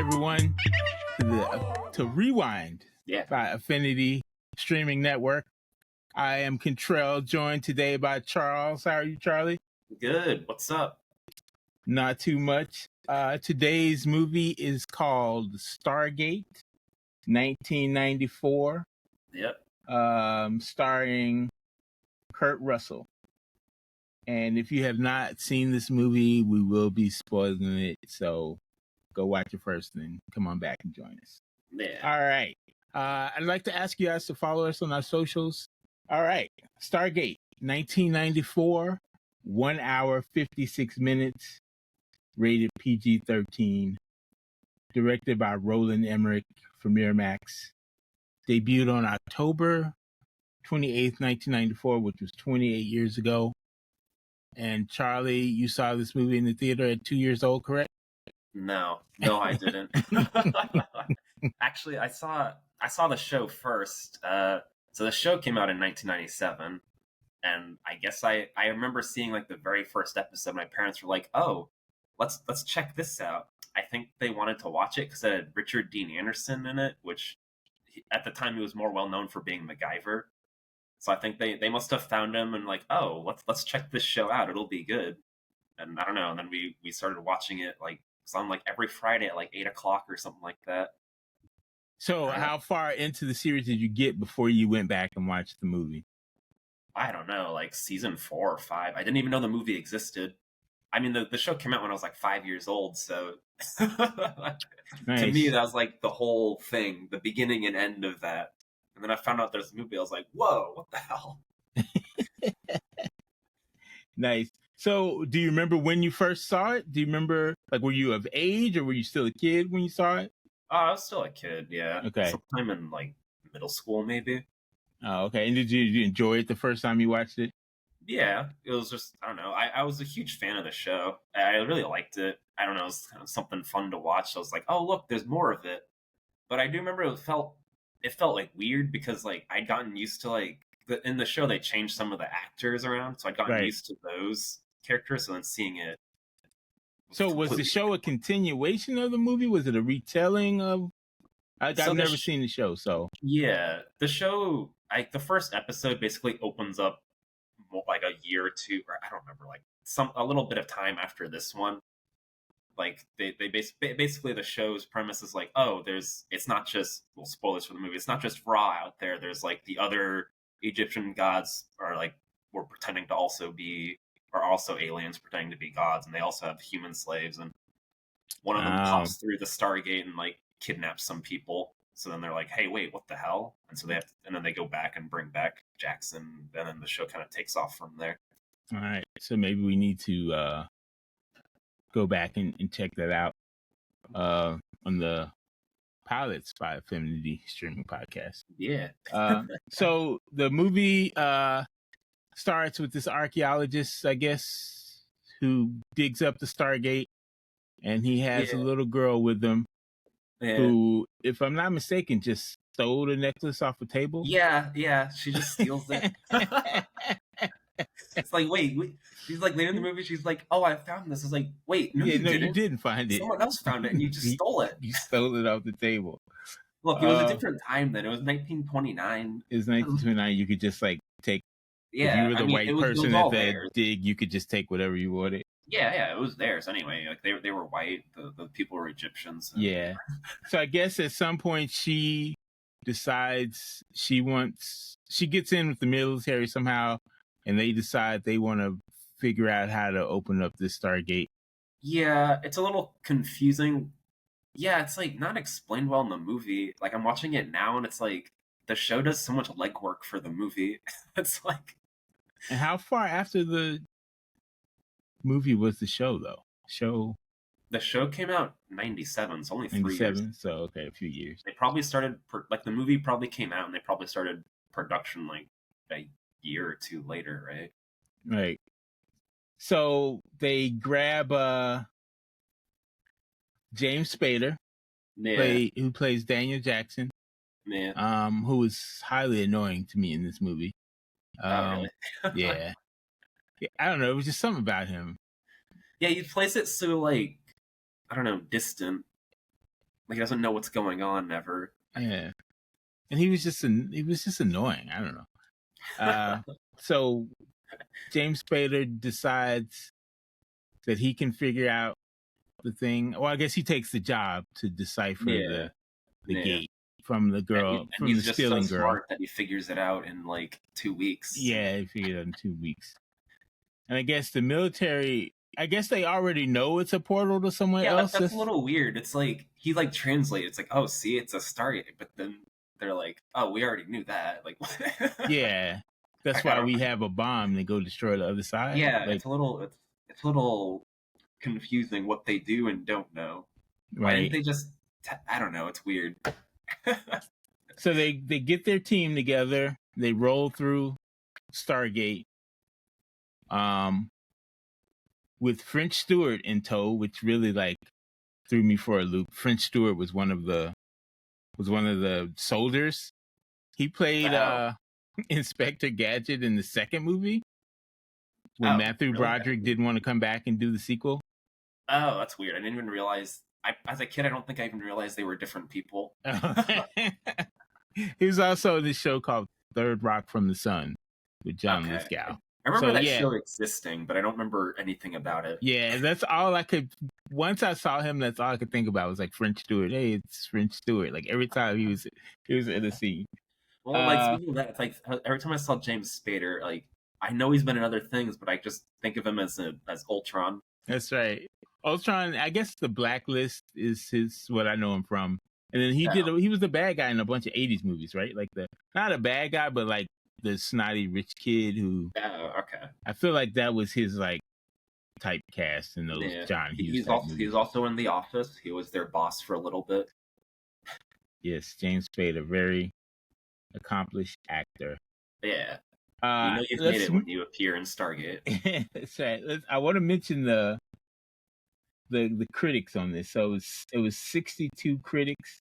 everyone to Rewind by Affinity Streaming Network. I am Contrell, joined today by Charles. How are you, Charlie? Good. What's up? Not too much. Today's movie is called Stargate, 1994. Yep. Starring Kurt Russell. And if you have not seen this movie, we will be spoiling it. So go watch it first and then come on back and join us. Yeah. All right. I'd like to ask you guys to follow us on our socials. All right. Stargate, 1994, 1 hour, 56 minutes, rated PG-13, directed by Roland Emmerich for Miramax, debuted on October 28th, 1994, which was 28 years ago. And Charlie, you saw this movie in the theater at 2 years old, correct? No, I didn't. Actually, I saw the show first. So the show came out in 1997, and I guess I remember seeing like the very first episode. My parents were like, "Oh, let's check this out." I think they wanted to watch it because it had Richard Dean Anderson in it, which at the time he was more well known for being MacGyver. So I think they must have found him and like, "Oh, let's check this show out. It'll be good." And I don't know. And then we started watching it like on like every Friday at like 8:00 or something like that. So how far into the series did you get before you went back and watched the movie? I don't know, like season 4 or 5. I didn't even know the movie existed. I mean, the show came out when I was like 5 years old, so Nice. To me that was like the whole thing, the beginning and end of that. And then I found out there's a movie. I was like, "Whoa, what the hell?" Nice. So, do you remember when you first saw it? Do you remember, like, were you of age or were you still a kid when you saw it? Oh, I was still a kid, yeah. Okay. Sometime in like middle school, maybe. Oh, okay. And did you enjoy it the first time you watched it? Yeah, it was just, I don't know. I was a huge fan of the show. I really liked it. I don't know, it was kind of something fun to watch. I was like, "Oh, look, there's more of it." But I do remember it felt like weird because like I'd gotten used to like in the show they changed some of the actors around, so I'd gotten used to those characters. So then seeing it. So was the show a continuation of the movie? Was it a retelling of? I've never seen the show, so yeah, the show like the first episode basically opens up like a year or two, or I don't remember, like a little bit of time after this one. Like they basically the show's premise is like, oh, it's not just, well, spoilers for the movie, it's not just Ra out there. There's like the other Egyptian gods are like were pretending to also aliens pretending to be gods, and they also have human slaves, and one of them pops through the Stargate and like kidnaps some people. So then they're like, "Hey, wait, what the hell?" And so and then they go back and bring back Jackson, and then the show kind of takes off from there. All right, so maybe we need to go back and check that out on the Pilots by Affinity Streaming podcast. Yeah. So the movie starts with this archaeologist, I guess, who digs up the Stargate, and he has a little girl with him who, if I'm not mistaken, just stole the necklace off a table. Yeah, she just steals it. It's like, wait. She's like, later in the movie, she's like, "Oh, I found this." It's like, wait, no, you didn't find it. Someone else found it, and you just stole it. You stole it off the table. Look, it was a different time then. It was 1929. It was 1929. You could just like take. Yeah, if you were the white person at that dig, you could just take whatever you wanted. Yeah, it was theirs anyway. Like they were white. The people were Egyptians. So. Yeah. So I guess at some point she decides she gets in with the military somehow, and they decide they want to figure out how to open up this Stargate. Yeah, it's a little confusing. Yeah, it's like not explained well in the movie. Like I'm watching it now, and it's like the show does so much legwork for the movie. It's like. And how far after the movie was the show, though? The show came out 97, so only 3 years. So okay, a few years. They probably started like the movie probably came out, and they probably started production like a year or two later, right? Right. So they grab James Spader, who plays Daniel Jackson, who is highly annoying to me in this movie. Really? Yeah. I don't know. It was just something about him. Yeah, he plays it so like, I don't know, distant. Like he doesn't know what's going on ever. Yeah, and he was just annoying. I don't know. So James Spader decides that he can figure out the thing. Well, I guess he takes the job to decipher Yeah, the yeah. gate from the girl, And from he's the just so stealing girl. smart that he figures it out in like 2 weeks. Yeah, he figured it out in 2 weeks. And I guess the military, I guess they already know it's a portal to somewhere else. That's a little weird. It's like he like translates. It's like, oh, see, it's a Stargate, but then they're like, oh, we already knew that. Like, yeah, that's why we have a bomb to go destroy the other side. Yeah, like, it's a little confusing what they do and don't know. Why didn't they just? I don't know. It's weird. So they get their team together. They roll through Stargate, with French Stewart in tow, which really like threw me for a loop. French Stewart was one of the soldiers. He played Inspector Gadget in the second movie when Matthew Broderick didn't want to come back and do the sequel. Oh, that's weird. I didn't even realize. As a kid, I don't think I even realized they were different people. He was also in this show called Third Rock from the Sun with John Lithgow. I remember that show existing, but I don't remember anything about it. Yeah, that's all I could. Once I saw him, that's all I could think about was like French Stewart. Hey, it's French Stewart. Like every time he was in a scene. Well, like speaking of that, it's like every time I saw James Spader, like I know he's been in other things, but I just think of him as Ultron. That's right. Ultron. I guess The Blacklist is what I know him from. And then he was the bad guy in a bunch of 80s movies, right? Like not a bad guy, but like the snotty rich kid who. Oh, okay. I feel like that was his like typecast in those John Hughes. He's also in The Office. He was their boss for a little bit. Yes, James Spader, very accomplished actor. Yeah. You know you've made it when you appear in Stargate. That's right. I want to mention the critics on this. So it was 62 critics,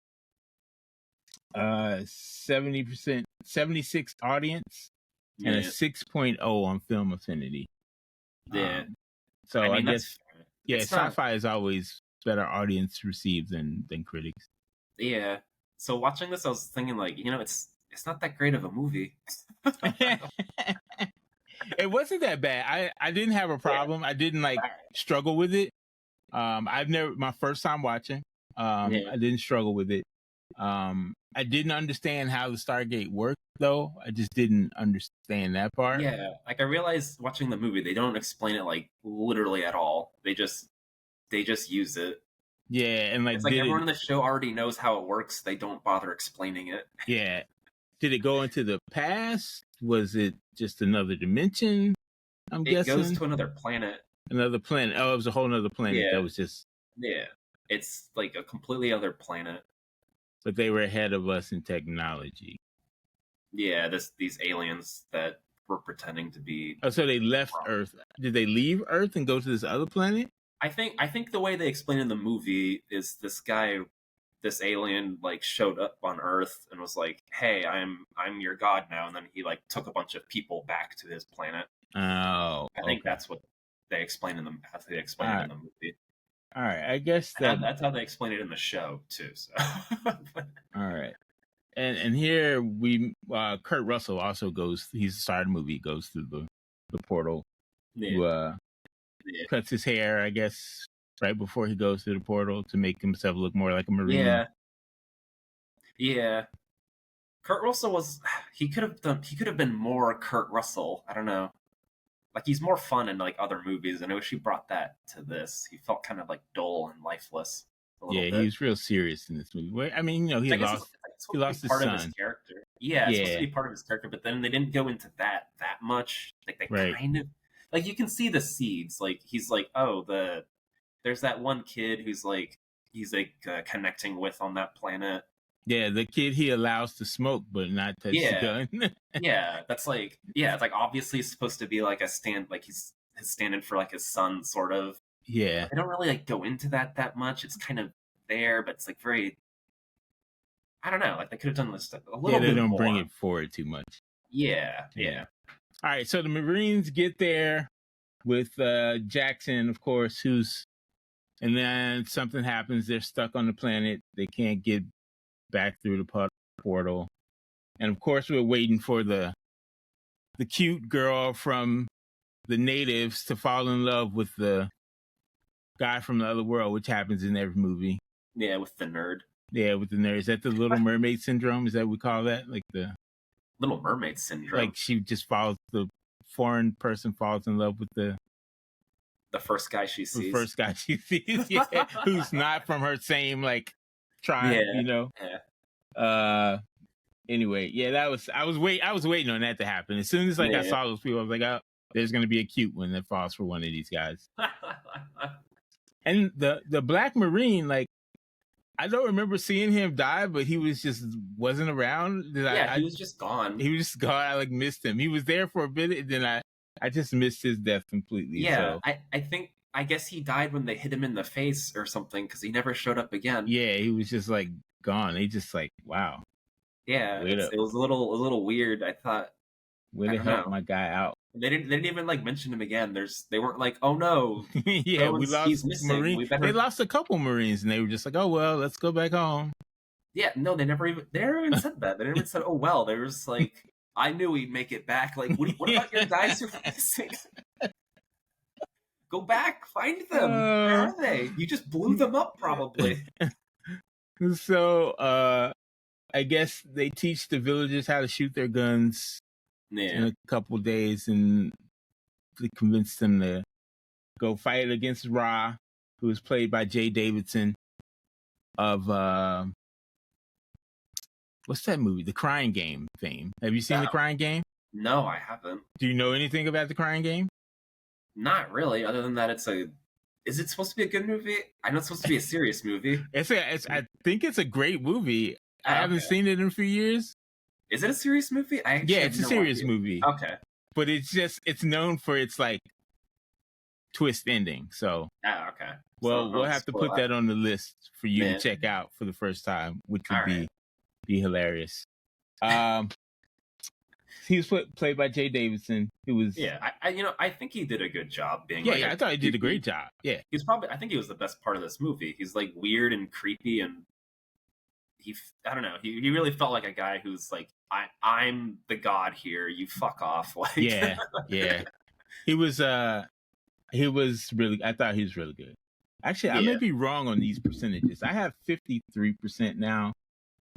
70%, 76 audience, and a 6.0 on Film Affinity. Yeah. So I guess sci-fi is always better audience received than critics. Yeah. So watching this, I was thinking like, it's not that great of a movie. It wasn't that bad. I didn't have a problem. I didn't struggle with it. My first time watching. I didn't struggle with it. I didn't understand how the Stargate worked though. I just didn't understand that part. Yeah, like I realized watching the movie, they don't explain it like literally at all. They just use it. Yeah, and it's like everyone in the show already knows how it works. They don't bother explaining it. Yeah. Did it go into the past? Was it just another dimension? I'm guessing it goes to another planet. Another planet. Oh, it was a whole other planet. Yeah. That was just. Yeah, it's like a completely other planet. But they were ahead of us in technology. Yeah, these aliens that were pretending to be. Oh, so they left Earth. Did they leave Earth and go to this other planet? I think the way they explain in the movie is this alien like showed up on Earth and was like, "Hey, I'm your god now," and then he like took a bunch of people back to his planet. Oh, I think that's what they explain in the in the movie. All right, I guess that's how they explain it in the show too. So. All right, and here Kurt Russell also goes. He's the star of the movie. Goes through the portal. Yeah. Cuts his hair, I guess, right before he goes through the portal to make himself look more like a Marine. Yeah. Kurt Russell he could have been more Kurt Russell. I don't know. Like he's more fun in like other movies, and I wish he brought that to this. He felt kind of like dull and lifeless. He was real serious in this movie. I mean, he lost his son. Of his character. Yeah, it's supposed to be part of his character, but then they didn't go into that much. Like they kind of like you can see the seeds. Like he's like, oh, there's that one kid who's like he's connecting with on that planet. Yeah, the kid he allows to smoke but not touch the gun. Yeah, that's like it's like obviously supposed to be like a stand, like he's stand-in for like his son, sort of. Yeah, I don't really like go into that much. It's kind of there, but it's like very. I don't know. Like they could have done this a little bit more. Yeah, they don't bring it forward too much. Yeah. All right, so the Marines get there with Jackson, of course, who's And then something happens. They're stuck on the planet. They can't get back through the portal. And of course, we're waiting for the cute girl from the natives to fall in love with the guy from the other world, which happens in every movie. Yeah, with the nerd. Yeah, with the nerd. Is that the Little Mermaid syndrome? Is that what we call that? Like the Little Mermaid syndrome. Like she just the foreign person falls in love with the first guy she sees. The first guy she sees, yeah, who's not from her same like tribe, you know. Yeah. Anyway, yeah, I was waiting on that to happen. As soon as I saw those people, I was like, oh, there's gonna be a cute one that falls for one of these guys. And the Black Marine, like, I don't remember seeing him die, but he wasn't around. He was just gone. He was just gone. I like missed him. He was there for a bit, and then I just missed his death completely. Yeah, so. I guess he died when they hit him in the face or something because he never showed up again. Yeah, he was just like gone. They just like, wow. Yeah, it was a little weird. I thought, way to help my guy out. They didn't even like mention him again. They weren't like, oh no, yeah, he's missing. Marine. They lost a couple Marines, and they were just like, oh well, let's go back home. Yeah, no, they never even said that. They never even said, oh well. They were just like, I knew he'd make it back. Like, what about your guys who are missing? Go back, find them. Where are they? You just blew them up, probably. So, I guess they teach the villagers how to shoot their guns in a couple days, and they convince them to go fight against Ra, who was played by Jay Davidson of what's that movie? The Crying Game fame. Have you seen The Crying Game? No, I haven't. Do you know anything about The Crying Game? Not really, other than that is it supposed to be a good movie? I know it's supposed to be a serious movie. I think it's a great movie. I haven't seen it in a few years. Is it a serious movie? It's a serious movie. Okay. But it's known for its like twist ending. So okay. Well, we'll have to put that on the list for you to check out for the first time, which would be hilarious. He was played by Jay Davidson, who was I think he did a good job being I thought he did a great job. Yeah, he's I think he was the best part of this movie. He's like weird and creepy, and I don't know, he really felt like a guy who's like, I'm the god here, you fuck off. Like yeah he was really, I thought he was really good. Actually, I may be wrong on these percentages. I have 53% now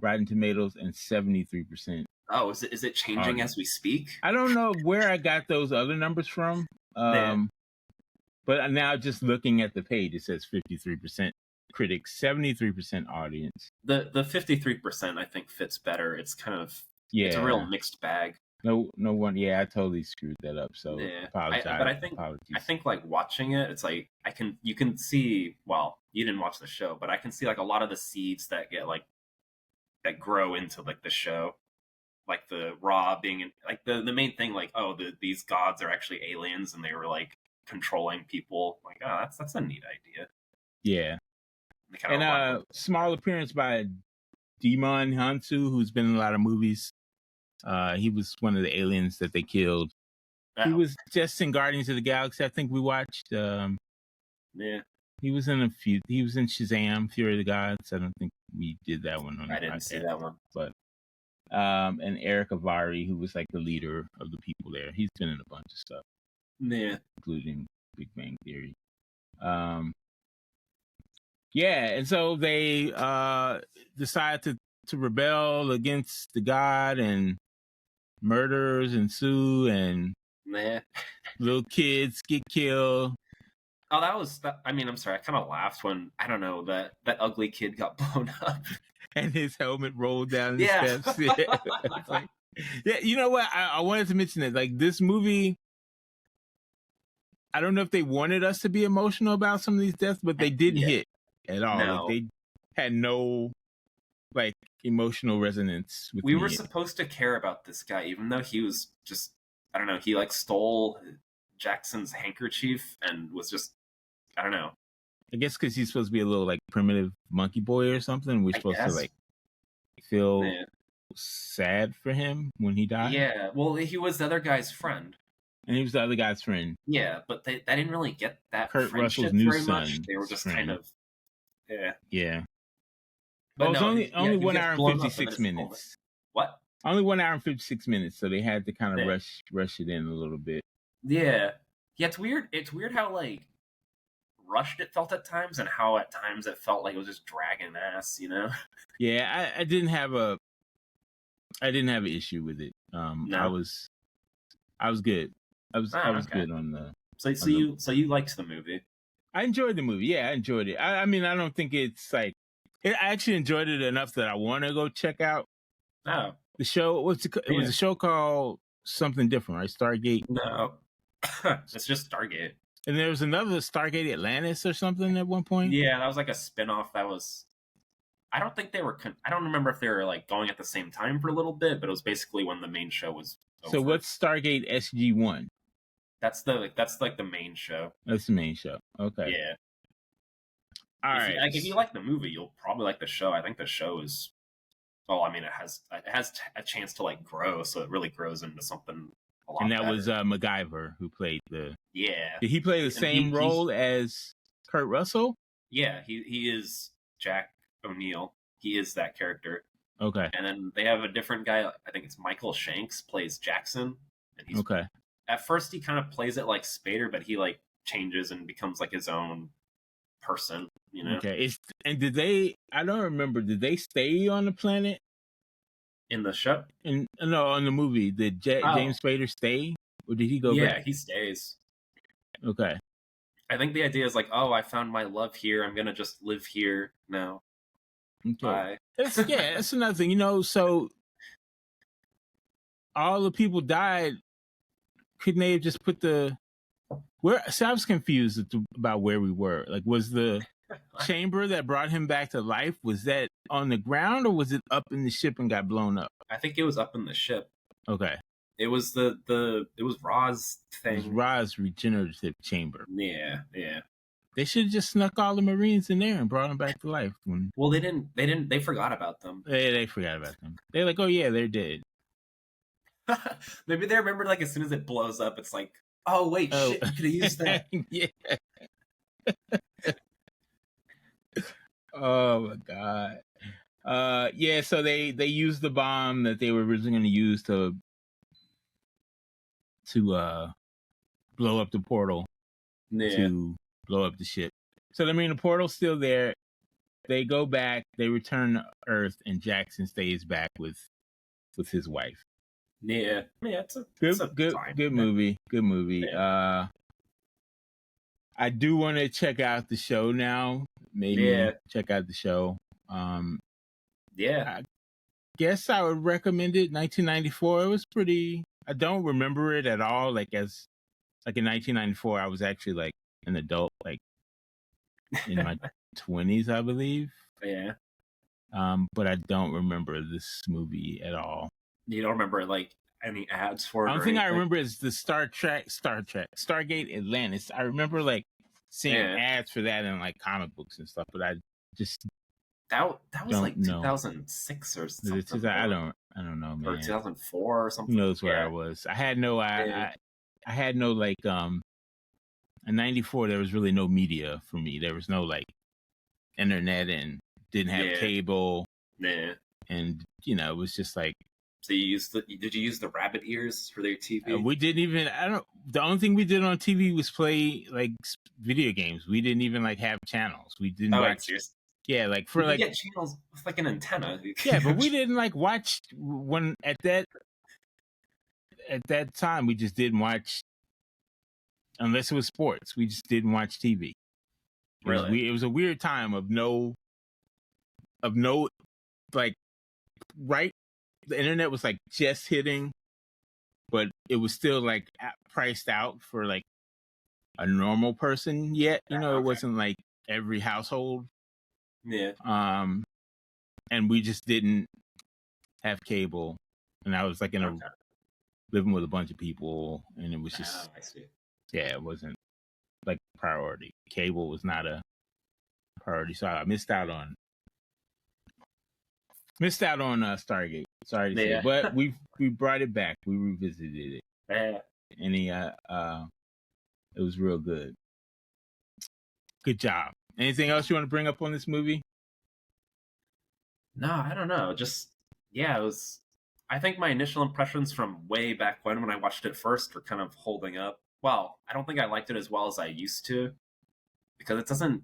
Rotten Tomatoes and 73%. Oh, is it changing as we speak? I don't know where I got those other numbers from. But now just looking at the page, it says 53% critics, 73% audience. The 53% I think fits better. It's kind of it's a real mixed bag. No one. Yeah, I totally screwed that up. So apologize. But I think like watching it, it's like you can see. Well, you didn't watch the show, but I can see like a lot of the seeds that get like that grow into like the show. Like the Ra being like the main thing, like, oh, these gods are actually aliens and they were like controlling people. Like, oh, that's a neat idea. Yeah. And small appearance by Demon Hansu, who's been in a lot of movies. He was one of the aliens that they killed. He was just in Guardians of the Galaxy, I think we watched. He was in a few. He was in Shazam, Fury of the Gods. I don't think we did that one. I didn't see that one, but. And Eric Avari, who was like the leader of the people there. He's been in a bunch of stuff. Yeah. Including Big Bang Theory. And so they decide to rebel against the god, and murders ensue, and little kids get killed. Oh, I'm sorry, I kind of laughed when, I don't know, that ugly kid got blown up. And his helmet rolled down the steps. You know what? I wanted to mention that, like, this movie, I don't know if they wanted us to be emotional about some of these deaths, but they didn't hit at all. No. Like, they had no, like, emotional resonance with me. We were supposed to care about this guy, even though he was just, I don't know, he, like, stole Jackson's handkerchief and was just, I don't know. I guess because he's supposed to be a little like primitive monkey boy or something. We're supposed to like feel sad for him when he died. Yeah, well, he was the other guy's friend. And he was the other guy's friend. Yeah, but they didn't really get that Kurt friendship Russell's new very much. son's They were just friend. kind of yeah. Yeah. But Well, it's no, only he 1 gets hour and blown up and then 56 it's over. minutes. What? Only 1 hour and 56 minutes, so they had to kind of Yeah. rush it in a little bit. Yeah. It's weird. It's weird how like rushed it felt at times, and how at times it felt like it was just dragging ass. Yeah, I didn't have an issue with it. No? I was good. I was okay. good on the. So you liked the movie? I enjoyed the movie. Yeah, I enjoyed it. I mean, I don't think it's like. I actually enjoyed it enough that I want to go check out Oh, the show. It was a show called something different, right? Stargate. no. It's just Stargate. And there was another Stargate Atlantis or something at one point. Yeah, that was like a spin-off that was. I don't think they were. I don't remember if they were like going at the same time for a little bit, but it was basically when the main show was over. So what's Stargate SG-1? That's like the main show. That's the main show. Okay. Yeah. All right. If you like the movie, you'll probably like the show. I think the show is. Well, I mean, it has a chance to like grow, so it really grows into something a lot. And that better. was MacGyver who played the. Yeah. Did he play the same role as Kurt Russell? Yeah, he is Jack O'Neill. He is that character. Okay. And then they have a different guy. I think it's Michael Shanks plays Jackson. And he's okay. At first, he kind of plays it like Spader, but he like changes and becomes like his own person. Okay. And did they? I don't remember. Did they stay on the planet in the show? No, on the movie. Did James Spader stay, or did he go back? Yeah, he stays. Okay. I think the idea is like, oh, I found my love here. I'm gonna just live here now. Okay. Bye. That's another thing. So all the people died. Couldn't they have just put So I was confused about where we were. Like, was the chamber that brought him back to life, was that on the ground or was it up in the ship and got blown up? I think it was up in the ship. Okay. It was it was Ra's thing. It was Ra's regenerative chamber. Yeah. They should have just snuck all the Marines in there and brought them back to life. Well, they didn't. They forgot about them. They forgot about them. They're like, oh yeah, they're dead. Maybe they remembered like as soon as it blows up, it's like, oh wait, shit, you could have used that. Yeah. Oh my god. Yeah, so they used the bomb that they were originally going to use to blow up the portal. Yeah. To blow up the ship. So I mean the portal's still there. They go back, they return to Earth, and Jackson stays back with his wife. Yeah. It's a good movie. Good movie. Yeah. I do want to check out the show now. Maybe check out the show. Yeah. I guess I would recommend it. 1994. It was pretty. I don't remember it at all. Like in 1994, I was actually like an adult, like in my 20s, I believe. Yeah. But I don't remember this movie at all. You don't remember like any ads for it? The only thing I remember is the Stargate Atlantis. I remember like seeing ads for that in like comic books and stuff, but I just that was like 2006 or something. I don't know, man. Or 2004 or something. Who knows where I was? I had no I had no like in 94 there was really no media for me. There was no like internet and didn't have cable. Yeah. And it was just like. So did you use the rabbit ears for their TV? We didn't even. The only thing we did on TV was play like video games. We didn't even like have channels. We didn't watch. Seriously? Yeah, like for like get channels with like an antenna. Yeah, but we didn't like watch when at that time we just didn't watch unless it was sports. We just didn't watch TV. Really? It was a weird time of no like right. The internet was like just hitting, but it was still like priced out for like a normal person yet. It wasn't like every household. Yeah. And we just didn't have cable, and I was like living with a bunch of people, and it was just I see. Yeah, it wasn't like priority. Cable was not a priority, so I missed out on Stargate. Sorry to say, but we brought it back. We revisited it. Yeah. and it was real good. Good job. Anything else you want to bring up on this movie? No, I don't know. Just yeah, it was. I think my initial impressions from way back when I watched it first were kind of holding up. Well, I don't think I liked it as well as I used to because it doesn't.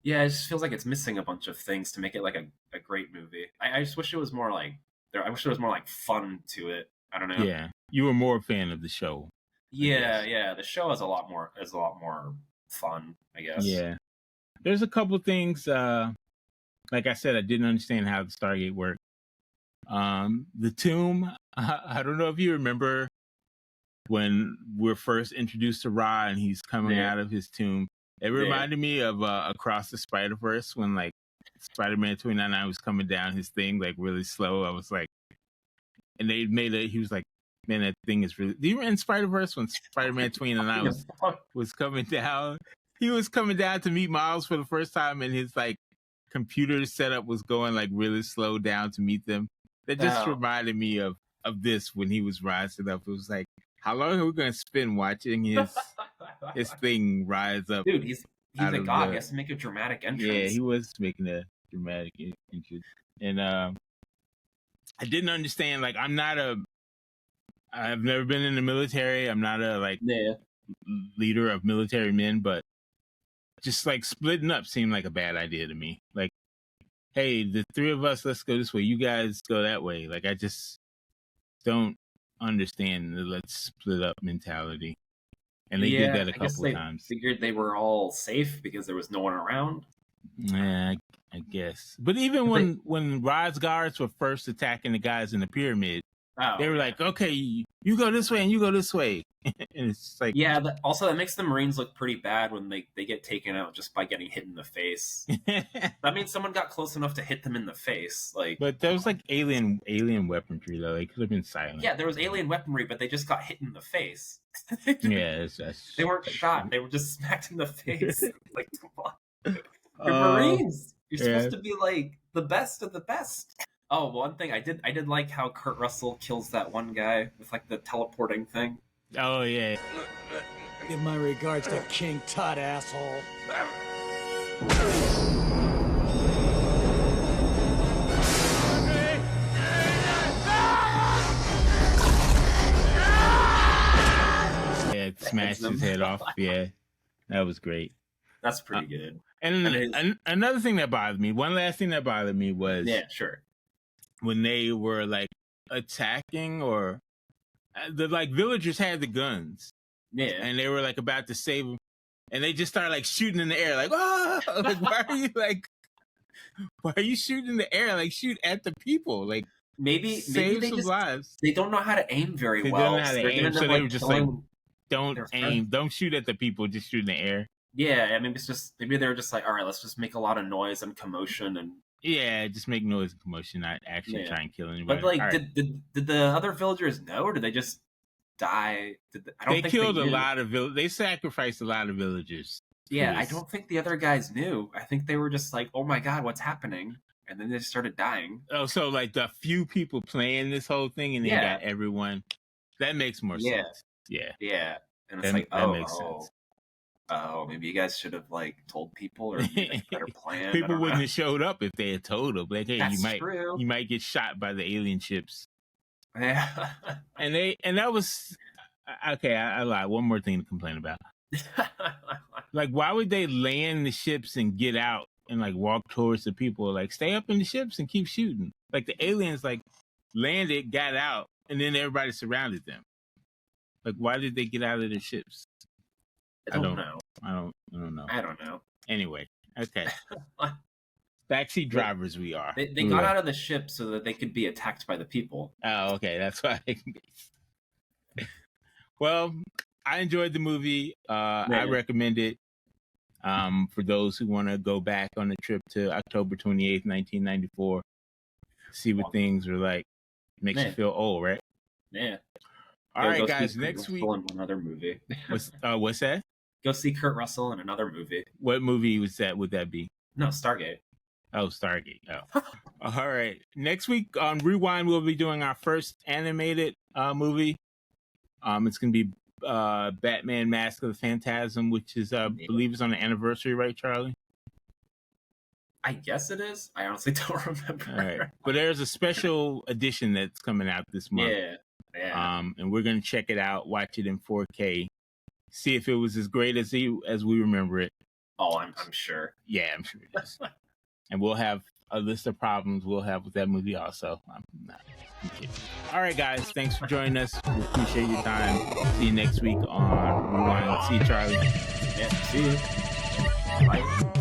Yeah, it just feels like it's missing a bunch of things to make it like a great movie. I just wish it was more like there. I wish there was more like fun to it. I don't know. Yeah, you were more a fan of the show. Yeah, yeah. The show is a lot more fun, I guess. Yeah, there's a couple things. Like I said, I didn't understand how the Stargate worked. The tomb. I don't know if you remember when we're first introduced to Ra and he's coming out of his tomb. It reminded me of Across the Spider-Verse when like Spider-Man 2099 was coming down his thing like really slow. I was like, and they made it. He was like, man, that thing is really. Do you remember in Spider-Verse when Spider-Man 2099 was coming down? He was coming down to meet Miles for the first time, and his like computer setup was going like really slow down to meet them. That just reminded me of this when he was rising up. It was like, how long are we going to spend watching his thing rise up? Dude, he's a god. He has to make a dramatic entrance. Yeah, he was making a dramatic entrance. And I didn't understand, like, I've never been in the military. I'm not a leader of military men, but just like splitting up seemed like a bad idea to me. Like, hey, the three of us, let's go this way. You guys go that way. Like, I just don't understand the let's split up mentality. And they did that a couple of times. Figured they were all safe because there was no one around. Yeah, I guess. But even when Rod's guards were first attacking the guys in the pyramid, they were like, okay, you go this way and you go this way. And it's like... Yeah, also that makes the Marines look pretty bad when they get taken out just by getting hit in the face. That means someone got close enough to hit them in the face. But there was like alien weaponry, though. They could have been silent. Yeah, there was alien weaponry, but they just got hit in the face. Yeah, they weren't shot. They were just smacked in the face. Like, come on. You're Marines. You're supposed to be like the best of the best. Oh, one thing I did like how Kurt Russell kills that one guy with like the teleporting thing. Oh yeah. Give my regards to King Tut, asshole. Yeah, it smashed his head off. Yeah, that was great. That's pretty good. And another thing that bothered me, one last thing that bothered me was when they were like attacking or the like villagers had the guns. Yeah. And they were like about to save them. And they just started like shooting in the air, like, oh, like, why are you shooting in the air? Like, shoot at the people. Like, maybe save they some just lives. They don't know how to aim very well. They don't know how to aim, so they were just like, don't aim, don't shoot at the people, just shoot in the air. Yeah, I mean, maybe they were just like, all right, let's just make a lot of noise and commotion and just make noise and commotion, not actually try and kill anybody. But like, did the other villagers know, or did they just die? They killed a lot of they sacrificed a lot of villagers. Yeah, I don't think the other guys knew. I think they were just like, oh my god, what's happening? And then they started dying. Oh, so like the few people playing this whole thing, and they got everyone. That makes more sense. Yeah. Yeah. And it's that makes sense. Oh, maybe you guys should have like told people or made a better plan. People wouldn't have showed up if they had told them. Like, hey, true. You might get shot by the alien ships. Yeah. and that was okay. I lied. One more thing to complain about. Like, why would they land the ships and get out and like walk towards the people? Like, stay up in the ships and keep shooting. Like the aliens like landed, got out, and then everybody surrounded them. Like, why did they get out of their ships? I don't know. I don't know. I don't know. Anyway, okay. Backseat drivers we are. They got out of the ship so that they could be attacked by the people. Oh, okay. That's why. Well, I enjoyed the movie. I recommend it for those who want to go back on the trip to October 28th, 1994. See what things are like. Makes you feel old, right? Yeah. All right, guys. Next week, another movie. What's that? Go see Kurt Russell in another movie. What movie was that? Would that be? No, Stargate. Oh, Stargate. Oh. All right. Next week on Rewind, we'll be doing our first animated movie. It's going to be Batman Mask of the Phantasm, which is, I believe, is on the anniversary, right, Charlie? I guess it is. I honestly don't remember. All right. But there's a special edition that's coming out this month. Yeah. And we're going to check it out, watch it in 4K, see if it was as great as we remember it. Oh, I'm sure. Yeah, I'm sure it is. And we'll have a list of problems we'll have with that movie also. I'm kidding. All right, guys. Thanks for joining us. We appreciate your time. See you next week on Rewind. See you, Charlie. Yeah, see you. Bye.